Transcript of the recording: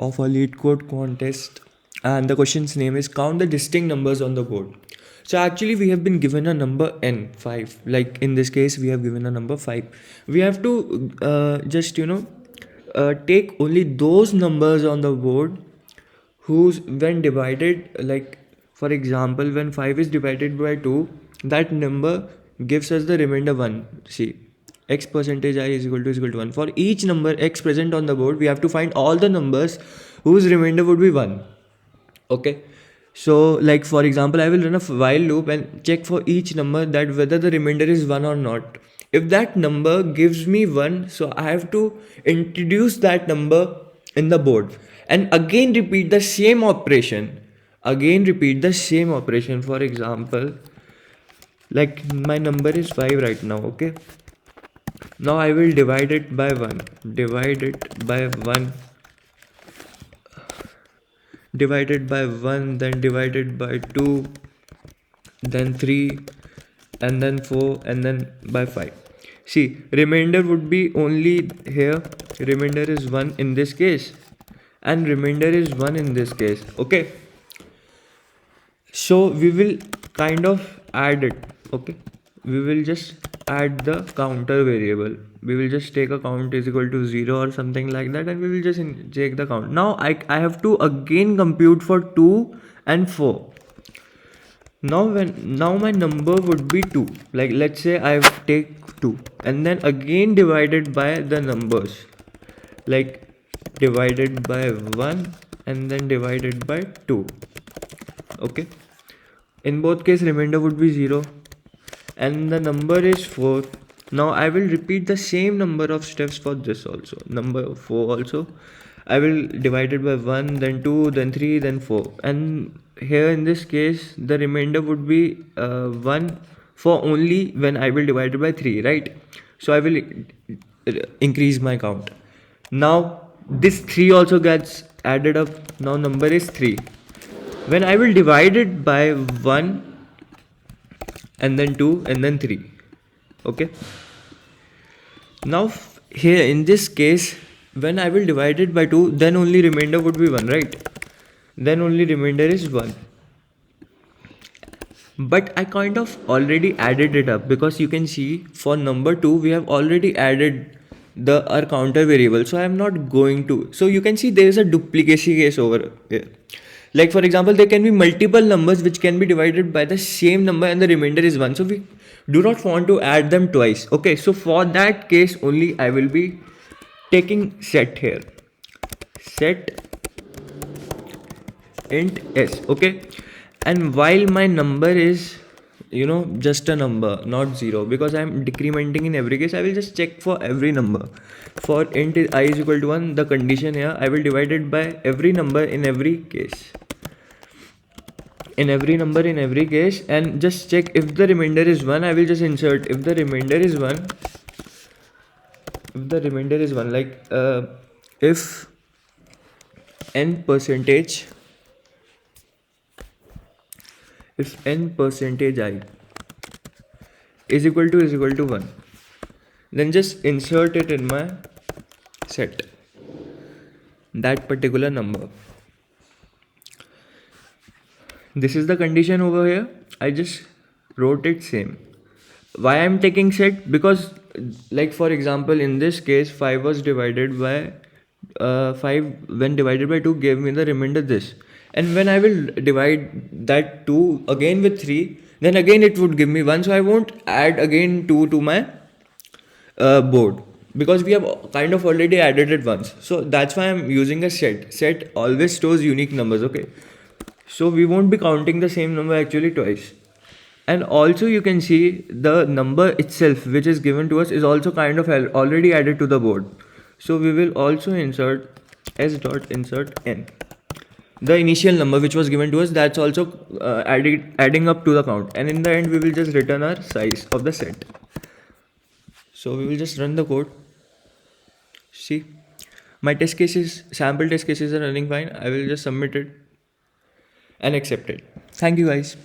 of a LeetCode contest, and the question's name is count the distinct numbers on the board. So actually we have been given a number n, 5. Like in this case we have given a number 5. We have to just take only those numbers on the board whose when divided, like for example when 5 is divided by 2, that number gives us the remainder 1. See, x percentage I is equal to 1. For each number x present on the board, we have to find all the numbers whose remainder would be 1. Okay, so like for example I will run a while loop and check for each number that whether the remainder is 1 or not. If that number gives me 1, so I have to introduce that number in the board and again repeat the same operation. For example, like my number is 5 right now. Okay, now I will divide it by 1, divided by 1, then divided by 2, then 3, and then 4, and then by 5. See, remainder would be only here. Remainder is 1 in this case, and remainder is 1 in this case. Okay, so we will kind of add it. Okay, we will just add the counter variable. We will just take a count is equal to 0 or something like that, and we will just check the count. Now I have to again compute for 2 and 4. Now my number would be 2. Like let's say I take 2 and then again divided by the numbers, like divided by 1 and then divided by 2. Okay, in both case remainder would be 0 and the number is 4. Now I will repeat the same number of steps for this also, number 4 also. I will divide it by 1, then 2, then 3, then 4, and here in this case the remainder would be 1 for only when I will divide it by 3, right? So I will increase my count. Now this 3 also gets added up. Now number is 3. When I will divide it by 1 and then 2 and then 3. Okay, now here in this case when I will divide it by 2, then only remainder would be 1, right? Then only remainder is 1. But I kind of already added it up, because you can see for number 2 we have already added our counter variable, so I am not going to. So you can see there is a duplicacy case over here. Like for example, there can be multiple numbers which can be divided by the same number and the remainder is 1. So we do not want to add them twice. Okay, so for that case only I will be taking set here. Set int s. Okay, and while my number is just a number, not 0, because I am decrementing in every case, I will just check for every number. For int I is equal to 1, the condition here, I will divide it by every number in every case. In every case, and just check if the remainder is 1. I will just insert if the remainder is 1. Like if n percentage I is equal to 1, then just insert it in my set, that particular number. This is the condition over here. I just wrote it same. Why I'm taking set? Because like for example in this case 5 was divided by 5 when divided by 2 gave me the remainder this, and when I will divide that 2 again with 3, then again it would give me 1. So I won't add again 2 to my board, because we have kind of already added it once. So that's why I'm using a set always stores unique numbers. Okay, so we won't be counting the same number actually twice. And also you can see the number itself which is given to us is also kind of already added to the board. So we will also insert s.insert n. The initial number which was given to us, that's also adding up to the count, and in the end we will just return our size of the set. So we will just run the code. See, my sample test cases are running fine. I will just submit it and accept it. Thank you guys.